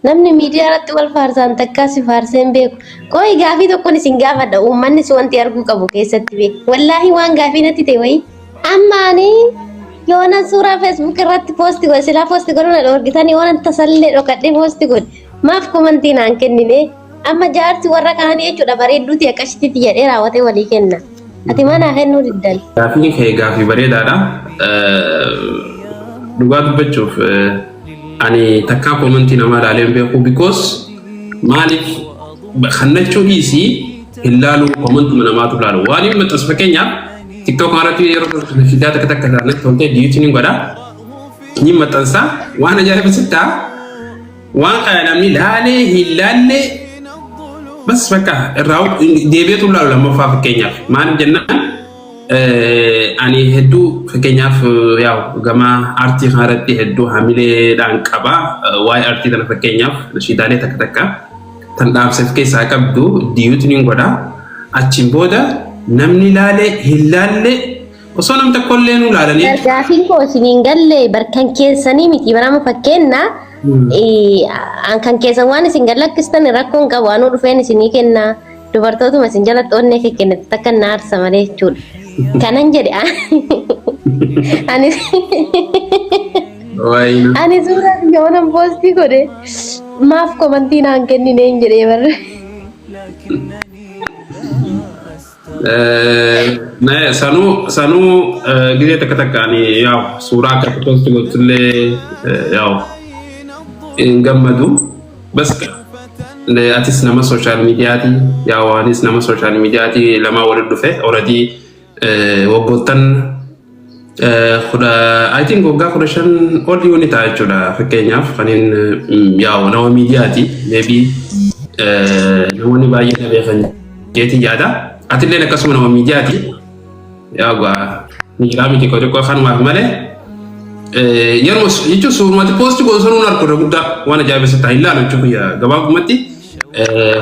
namni miidiyaa irratti wal faarsan takka si faarseen beeku. Qoy gaafii tokko ni sin gaafadha uummanni si wanti arguu qabu keessatti beeku. Wallaahi waan gaafii natti ta'e wayi. Ammaani yoona suuraa Facebook irratti poosti godhe silaa poosti godhuna dhorgitanii waan tasallee dhokadhee poosti godhe. Maaf komantii naan kennine. Amma jaarsi warra kaanii jechuudha bareedduuti akkasitti jedhee raawwatee walii kenna. Ati mana kennuu diddal. Gaafii kee gaafii bareedaadha. Dhugaa dubbachuuf ani takkaa komantii namaa ilaaleen beeku because maaliif kannachuu dhiisii hin laalu komantii namaatu laalu. Waan hin maxxansu fakkeenyaaf TikTok irratti yeroo fiidaa takka takka taanatti toltee diitii ni godha. Ni maxxansa waan ajaa'ibsiisaa waan kana namni laalee hin laalle bas bakka irraa deebiitu laalu lammaffaa fakkeenyaaf maaliif jennaan ani hedduu fakkeenyaaf yaa'u gama aartii kanarratti hedduu hamileedhaan qaba waa'ee aartii kana fakkeenyaaf shiidaalee takka takka tan dhaabseef keessaa qabdu diiyuutu ni godha achiin booda namni laalee hin laalle osoo nam tokkollee nu laalanii gaafiin koo isiniin galle barkan keessanii miti barama fakkeenya an kan keessan waan isin gallakkistan rakkoon qabu anuu dhufeen isinii kenna dubartootuma isin jalatti onnee kee kennatti takka naarsa malee jechuudha. Kanan jedhe ani suuraa yoonan poostii godhe maaf komantii naan kennine hin jedhee barre. Sanuu gizee takka takkaani yaa'u suuraa akka poostii gochullee yaa'u hin gammadu bas atis nama sooshaal miidiyaati yaa'u anis nama sooshaal miidiyaati lamaa walitti dhufe already waggoottan I think waggaa 15 ol ni ta'a jechuudha fakkeenyaaf kaniin yaa'u nama miidiyaati maybe namoonni baay'ee na beekan jeetii yaada atillee akkasuma nama miidiyaati yaa'u miidiyaa miti xiqqoo kanumaaf malee yeroo jechuun suurumatti poosti gosoon harkoo guddaa waan ajaa'ibsiisaa hin laalu jechuudha gabaabumatti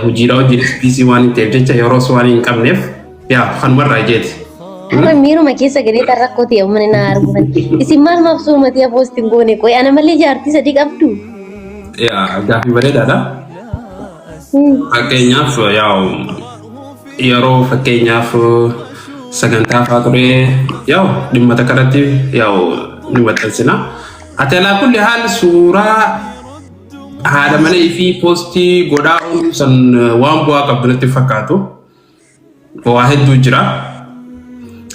hojiidhaa hojii PC waan hin ta'eef jecha yeroo waan hin qabneef yaa kanumarraa jeeti. Amma miiruma keessa gadee tarrakkootii uummanni na arguun isin maal maaf suurumatti poosti goone qoy ana malee jaartii sadii qabdu. Yaa gaafii bareedaadha. Fakkeenyaaf yaa yeroo fakkeenyaaf sagantaa fa'aa ture yaa dhimma takka irratti yaa ni maxxansina. Ati alaa kulli haal suuraa haadha malee fi poostii godhaa san waan bu'aa qabdu natti fakkaatu. Waa hedduu jira.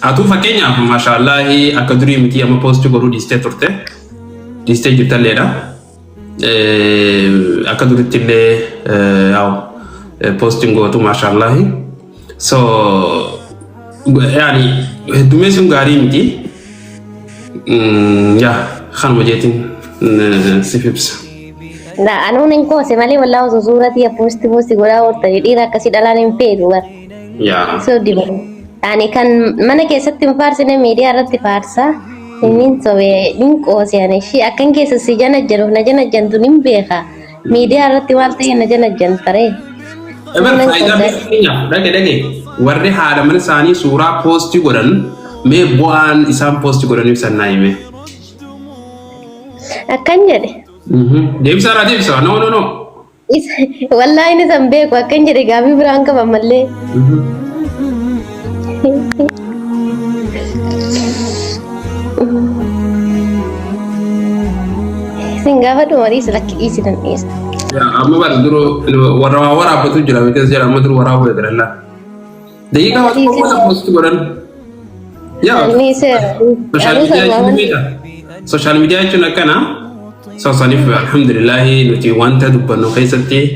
Atu fakkeenyaaf maashaallahi akka durii miti amma poostii godhuu dhiistee turte. Dhiistee jirtalleedha. Akka duritti illee yaa'u poostiin gootu maashaallahi. So yaani heddumeessuun gaarii miti. Ya, kan majetin si fibsa. Nah, anu nengko semali wallah usus surati ya posti goda orta jadi rakasi dalan pedu war. Ya. So di mana? Ani kan mana kesat timparsi ne media rat tiparsa. Ini sobe ningko si ane si akan kesat si jana jantu nimbeha. Media rat tiwarta ya jana jantare. Emer faida bisnya, dage. Warri hada mana sani surah posti godan. Me buan isam post juga nih bisa naime. Akan jadi. Dia bisa. No. Wallahi ini sampai aku akan jadi kami berangkat mamalle. Singapura tuh mari selaki isi dan is. Ya, amma baru dulu wara apa tuh jelas itu sejarah amma dulu wara apa ya lah. Jadi kalau aku post godan. Ya, social media itu nak kana, so sanif alhamdulillah nuti wanta dubano kaisati.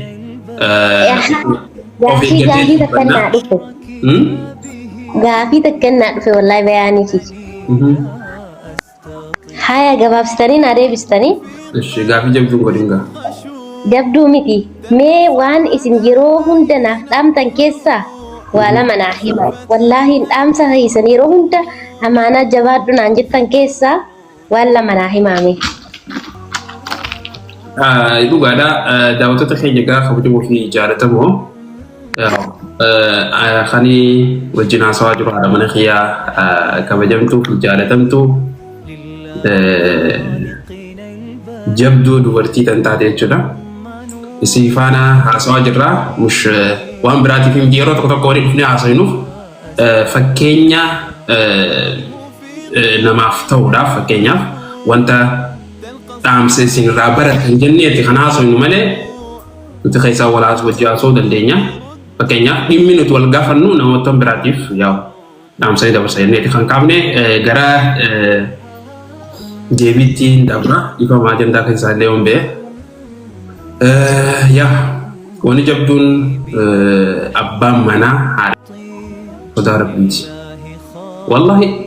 Gafi terkena tu wallahi bayani sih. Hai agak bistani nare bistani. Gafi jabdu godinga. Jabdu miti. Me wan isin jiro hunda naftam tankesa. Wala manahima wallahi amsa haisani rohunta amana jawad nanjitan kesa wala manahima me itu gak ada dawat itu kayak jaga kamu cuma fi jalan temu kani wajina sawa juru ada mana kia kamu jam tu fi jalan temu tu jabdu dua berarti tentang dia cuna سيفانا هاسوا جرا مش وان براتي في مديرو تكتب كوري فينا هاسينوف فكينيا نمافتو دا فكينيا وانت تام سيسين رابرة جنية خناصو إنه ملء تخيسا ولا أسوأ صوت الدنيا فكينيا يمينو والغفرنو نو تمبراتيف ياو نعم سيدا بسيني تخان كامني غرا جيبيتي دابرا يفا ماجن دا كيسا ليون بي يا وني جبدون أبا منا هاري صدار بيتي والله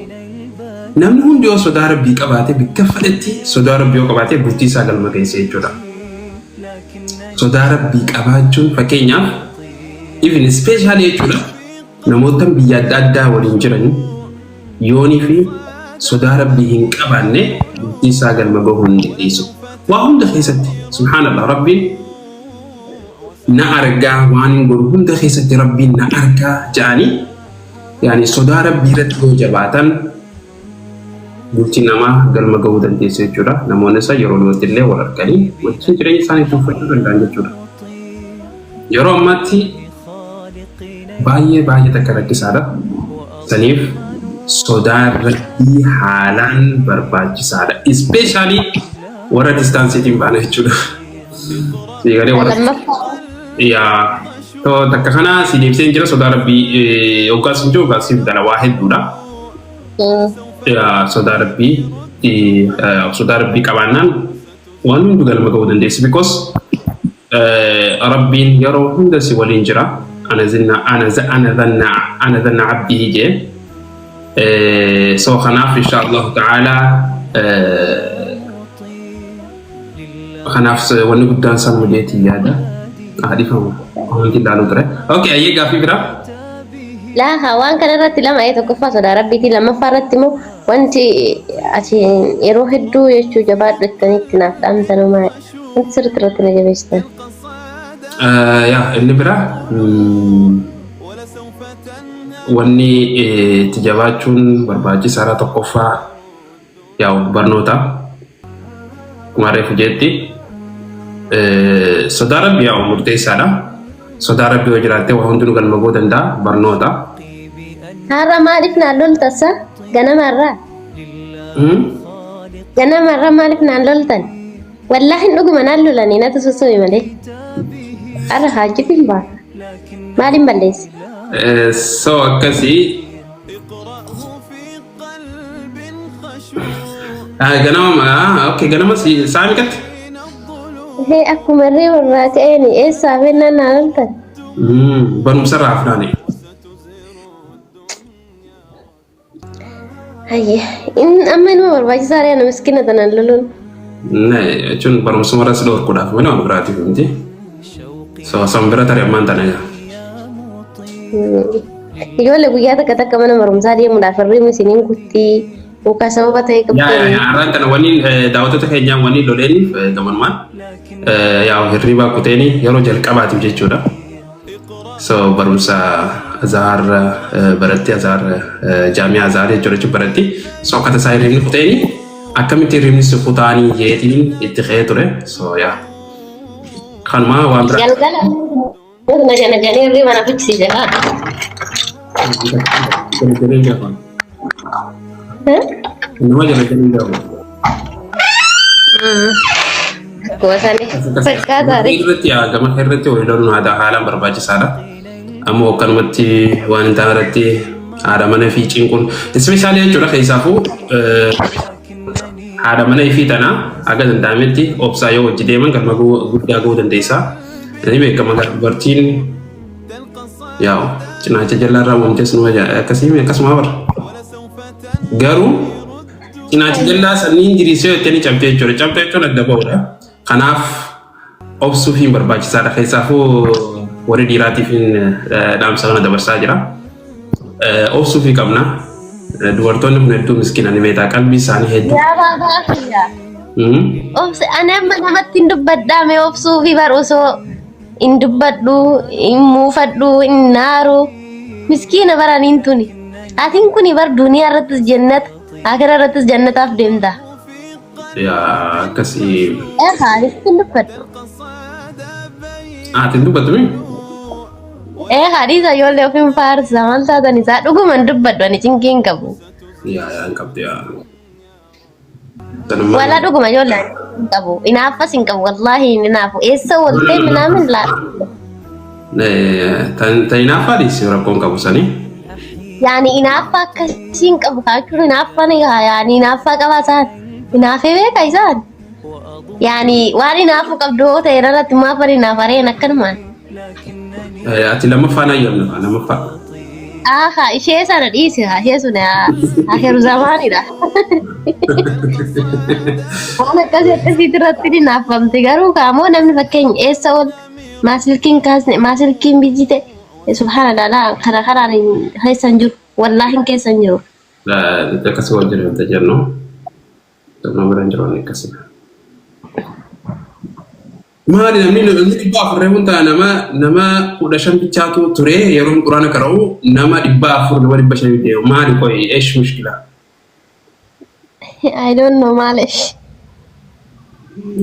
namni hundi yoo sodaa rabbii qabaate bikka fedhetti sodaa rabbii yoo qabaate bultii isaa galma geessee jechuudha. Sodaa rabbii qabaachuun fakkeenyaaf even special jechuudha. Namoota biyya adda addaa waliin jiran yoonii fi sodaa rabbii hin qabaanne bultii isaa galma bahuu hin dandeessu. Waa hunda keessatti subhaanallah rabbiin na argaa waan hin godhu hunda keessatti rabbiin na argaa jedhanii yaani sodaa rabbii irratti yoo jabaatan bultii namaa galma gahuu dandeessu jechuudha. Namoonni isaa yeroo dhiyootti illee wal arganii wajjin jireenya isaanii tuffachuu danda'an jechuudha. Yeroo ammaatti baay'ee takka rakkisaadha. Saniif sodaa rabbii haalaan barbaachisaadha. Especially warra distaansiitiin baana jechuudha. Siigalee warra yaa takka kana si deebisee jira sodaa rabbii yookaas hin jiru yookaas dala waa hedduudha. Ya saudara Rabbi kawanan wanu juga lembaga udan desi because Rabbin yaro hunda si walin jira ana dhanna abdi je so khanaf inshallah ta'ala khanaf wanu gudan san mujeti yada adifamu nanti dalu tere oke aye gafi bira لا هوان كان رتي لما أي تكفى صدى ربي لما فرت مو وانت عشان يروح الدو يشوف جبار التاني تنافس أم تنو معي انت صرت رتنا جبشتن يا اللي برا واني تجاوزون برباجي سارة تكفى يا برنوتا كماري فجيتي صدى ربي يا مرتي سارة saudara bi wajrate wa hundunu gal mago danda barnota hara malif na lolta sa gana marra malif na loltan wallahi ndugu manallu lani na taso soy male ara haji timba malin balles so akasi ganama okay ganama si sami kat هي أكو مرة ورا كأني إيه سافرنا نالتن. بنو سرعة فلاني. هاي إن أما إنه ورا بس ساري أنا مسكينة تناللون. نه چون بنو سمرة سلور كودا فمنا أنا براتي فهمتي. سامبرا ترى أمان تنايا. يقول لك وياك كذا كمان مرة مساري مدافعين مسنين كتي. وكاسمه بتاعي كبير. يا أران كنا وني دعوته تخيل جام وني لولين كمان ما. يا هربا كتيني يا رجال كابات بيجي جودا. برمسا أزار برتي أزار جامعة أزار جورج برتي. كذا سايرين كتيني. أكمل تيرين سكوتاني يتين اتخاذه. يا. كان ما وامبرا. نجاني ريما نفسي جها. إنما جل جلاله. kuasane sekadari irratti agama irratti wayidon ada halan barbaachisaadha ammoo kanumatti waan taaratti haadha mana fi cinqun especially jechuudha keessaafu haadha mana fi tana aga dandaametti obsaa yoo wajji deeman galma guddaa ga'uu dandeessa ani beekama dubartiin yaa cinaacha jallaarraa wantees nu akkasuma bara garuu cinaacha jallaa sanniin diriisee jettanii cabdee jechuudha adda ba'uudha kanaaf obsuu fi barbaachisaadha keessaafu warri dhiiraatiifin dhaamsa kana dabarsaa jira obsuu fi qabna dubartoonni kun hedduu miskiina ni beektaa qalbii isaanii hedduu obsi ani amma namatti hin dubbadhaame obsuu fi barusoo hin dubbadhu hin muufadhu hin naaru miskiina baraniin tuni atiin kuni bar duniyaa irrattis jannata akira irrattis jannataaf deemta ya kasih harus tunduk Atin dubbatame? Hadiisa ijoollee ofiin faarsa maal taatan isaa dhuguman dubbadhu ani cinqiin qabu. Yaa qabdi yaa. Wala dhuguma ijoollee hin qabu. Inaafas hin qabu wallaahi inaafu eessa waltee minaamin laata. Tan inaafaadhis rakkoon qabu sanii. Yaani inaafa akkasiin qabu kaachuun inaafa ni yaani inaafa qaba isaan. Inaafee beeka isaan. Yaani waan inaafu qabdu yoo ta'e irratti maafan inaafareen akkanumaan. Ati lammaffaan ayyamna lammaffaa. Aha, ishee sana dhiisi haa ishee sun akhiru zamaanidha. Waan akkasiitti irratti ni naafamte garuu kaamoo namni fakkeenya eessa ol maasilkiin kaasne maasilkiin bijjite subhaanallah kana kanaan keessan jiru wallaahi keessan jiru. Akkasii wajjin wanta jennu nama biraan jiru akkasii. Maali namni dhibba afurree kun ta'a nama 15 bichaatu ture yeroo quraana qara'u nama 400 nama 500 deemu maali qoyi eesh mushkila. I don't know maalish.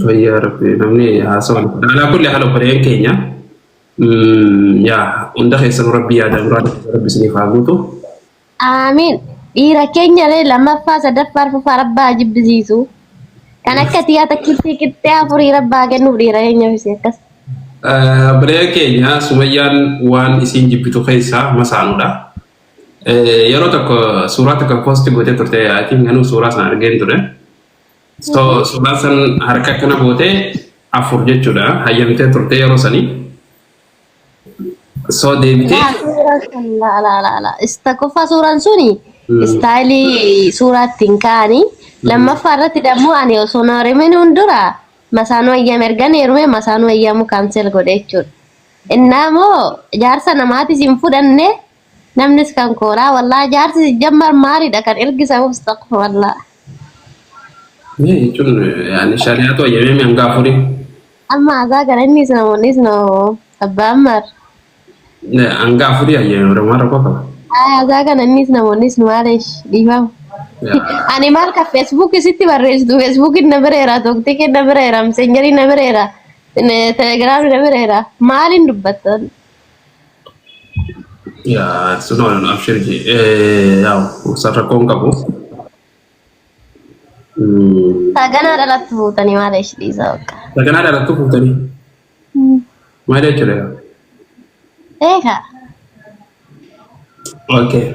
Wayyaa rabbi namni haasawwan alaa kulli haala bareen keenya yaa hunda keessan rabbi yaadaan rabbi isiniif haa guutu. Amiin dhiira keenya lammaffaa sadaffaa arfaffaa rabbaa jibbisiisu. Kan akka tiyaata qixxee afurii rabbaa kennuuf dhiira keenya fi akkas. Baree keenya Sumayyaan waan isiin jibbitu keessaa masaanudha. Yeroo tokko suuraa tokko poosti gootee turte yaatiin ganuu suuraa sana argeen ture. So suuraa san harka kana gootee 4 jechuudha hayyamtee turte yeroo sanii. So deebitee. La. Istakofa suuraan suni istaayilii suuraa ittiin kaa'anii. Lammaffaa irratti dammoo ani osoo nooremeen hundura masaanuu ayyaam ergan heerume masaanuu ayyaamu kaansel godhe jechuudha. Innaamoo jaarsa namaatis hin fudhanne namnis kan koolaa wallaa jaarsi jammar maaliidha kan ergisamuuf istaqfa wallaa. Jechuun yaani shariyaatu ayyaamee hanga afurii. Amma asaa kana innis namoonnis noo abbaan mar. Hanga afurii ayyaamee ramaa rakkoo qaba. Asaa kana innis namoonnis nu maaleesh dhiifamu. Ani maal ka Facebook isitti barreessitu Facebook na bireera TikTok na bireera Messenger na bireera Telegram na bireera maalin dubbattan yaa sunoon abshirji yaa sarrakoon qabu Sagana dhalattu fuutanii maal ish dhiisa wakka Sagana dhalattu fuutanii maal jechuudha eeka Okay.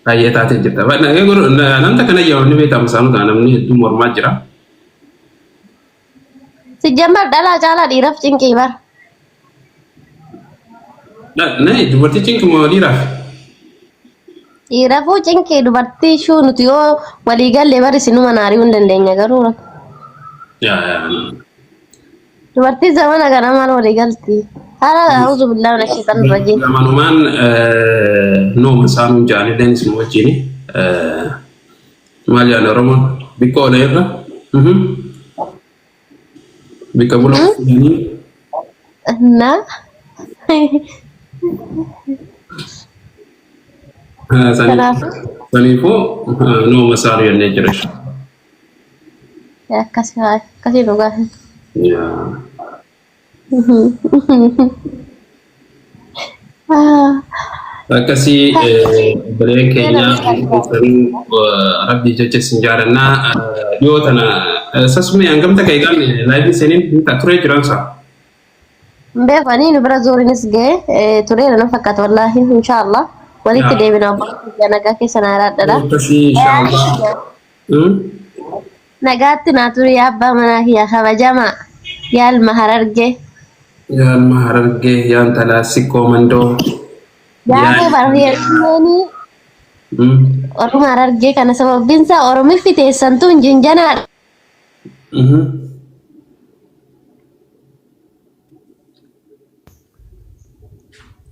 Ayah tadi cerita. Nah, guru, nanti kena jawab nih beta masalah tanam nih itu normal jera. Sejambar dalah jala di raf cingki bar. Nah, itu berarti cingki mau di raf. Di rafu cingki itu berarti shu nutio waligal lebar sinu manari undendenya garura. Ya. Itu berarti zaman agak nama waligal ti. Hara auzu billahi minasyaitonir rajim. Manuman no masanu jani dan semua jini. Malia Romo biko daerah. Bika bulan ini. Nah. Sanifu no masaru yang nejeres. Ya kasih juga. Ya. Kasih beri kayaknya sering Rabbi Jace senjarana yo tanah sesumi anggam tak kayak gini live sini tak turun jeransa. Befani nu berazorin isge turun na fakat wallahi insyaallah wali tidak bina naga ke sanarat dah. Kasih insyaallah. Nagat naturi abba manahi ya khawajama ya al mahararge. Ya maharage yang talasi komando. Ya barrier ini. Orang maharage karena sebab binsa orang mifite santun jinjana.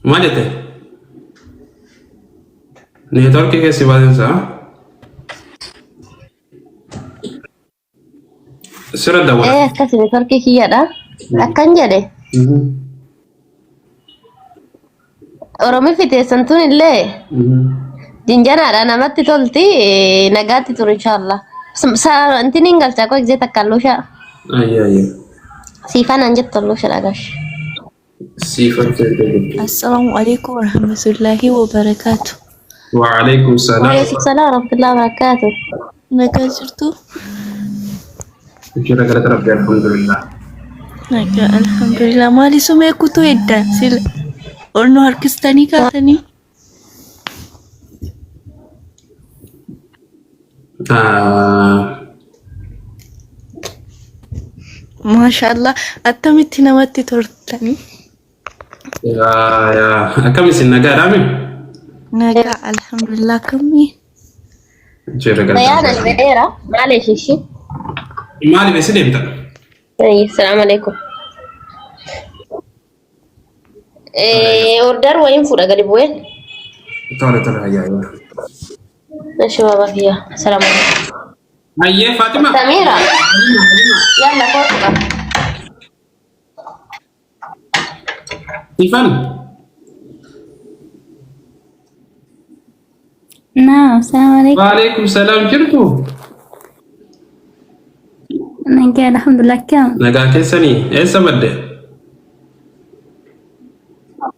Mana teh? Network ke siapa sah? Surat dah. Kasih network kia dah. Akan jadi. Oromi fite santun ille jinjana ada namatti tolti nagati tur inshallah sa anti ningal cha ko exeta kallusha Iya. sifan anjet tollusha lagash سيفا سنبيك. السلام عليكم ورحمة الله وبركاته. وعليكم السلام. وعليكم السلام ورحمة الله وبركاته. نكا جرتو؟ كيف قالت ربي الحمد لله. نكا الحمد لله. مالي سمي كتو إدّا سيل أرنو هركستاني كاتني. ما شاء الله أتمت نواتي تورتني. يا كم سنة قارامي؟ نكا الحمد لله كمي. بيانا البعيرة معلش شي. مالي بس ليه بتاع؟ السلام عليكم. اوردر وين فوق قريب وين؟ طالع هيا. ماشي بابا فيها. السلام عليكم. هيا فاطمة. سميرة. يلا فوق. تيفان. نعم السلام عليكم. وعليكم السلام جرتو. أنا قاعد الحمد لله كم. نجا كيسني إيه سبده؟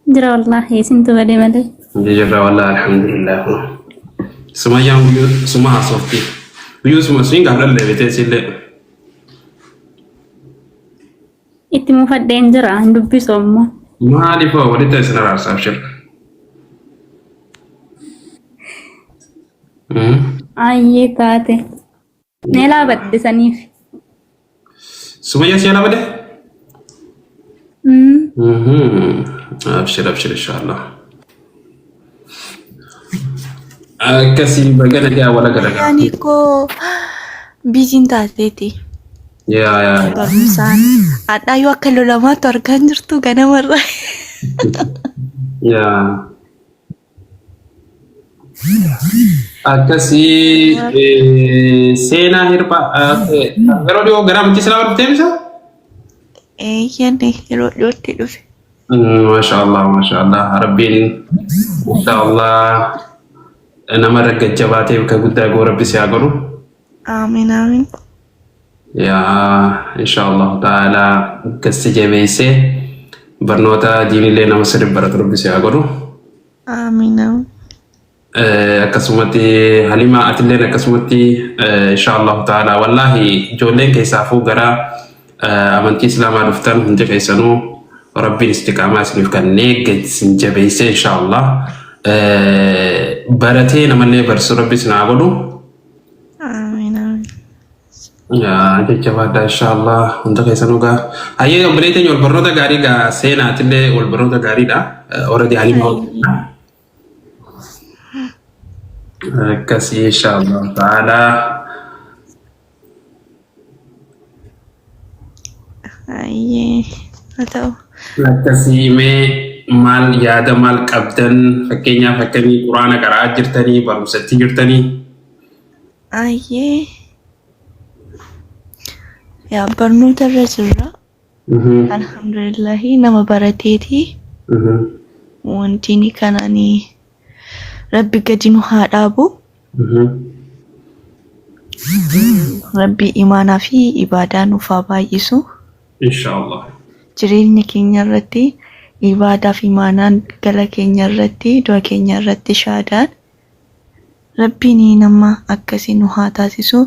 جرى والله سنتو بدي مدي. جرى والله الحمد لله. سمايا سماها صوتي. ويوسف مسوين قبل اللي بتسيله. إتمو فدين جرى عنده بيسوما. ما أعرف ولد تسنى رأس أبشر. أيه كاتي. نلا بدي سنيف. سمايا سيانا بده؟ أبشر إن شاء الله. كسي بجانا جا ولا جانا. يعني كو بيجين تاتيتي. يا. Barusan ada yo kalau lama torkan jirtu gana marra. يا. كسي سينا هربا. غيرو غرام تسلا ورتي بسا؟ Iya nih, lo tidur. ما شاء الله ما شاء الله ربي إن شاء الله أنا مرة جباتي وكقولي أقول ربي سيأقوله. Amin amin. يا إن شاء الله تعالى كستجابيسه برنوتا ديني لنا مصر برات ربي سيأقوله. Amin amin. كسمتي حليمة أتلنا كسمتي إن شاء الله تعالى والله جولين كيسافو غرا أمانتي إسلام عرفتان هنجي كيسانو ربي الاستقامة سنف كان نيجت سنجابيسه إن شاء الله براتين أمالي برسو ربي سنعقوله. Amin amin. Ya, jajjabaadha inshallah hunda keessanugaa. Hayyee obboleettii keenya walbarnoota gaariidha. Seenaatillee walbarnoota gaariidha. Already Halima akkasii inshallah ta'ala. Aye, atau. Akkasii mee maal yaada maal qabdan fakkeenyaaf akkamii quraana qaraa jirtanii barumsatti jirtanii. Aye. Ya barnoota irra jirra. Alhamdulillahi nama barateeti. Wanti ni kanani Rabbi gadi nu haa dhaabu. Rabbi imaanaa fi ibaadaa nuuf haa baay'isu. Inshallah. Jireenya keenya irratti ibaadaa fi imaanaan gala keenya irratti du'a keenya irratti shaadaan Rabbiin nama akkasii nu haa taasisu.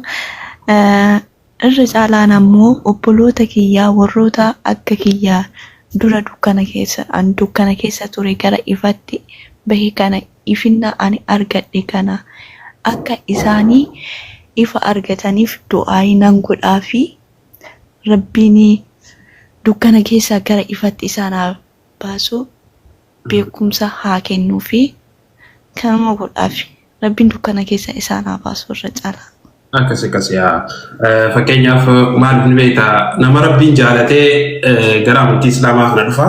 Irra caalaan ammoo obboloota kiyyaa warroota akka kiyyaa dura dukkana keessa ture gara ifatti bahe kana ifinna ani argadhe kana akka isaanii ifa argataniif du'aa nan godhaa fi Rabbiin dukkana keessa gara ifatti isaan baasu beekumsa haa kennuu fi kanuma godhaa fi Rabbiin dukkana keessa isaan baasu irra caalaa. Akkasii fakkeenyaaf maal ni beektaa nama rabbiin jaalatee gara amantii islaamaa kana dhufa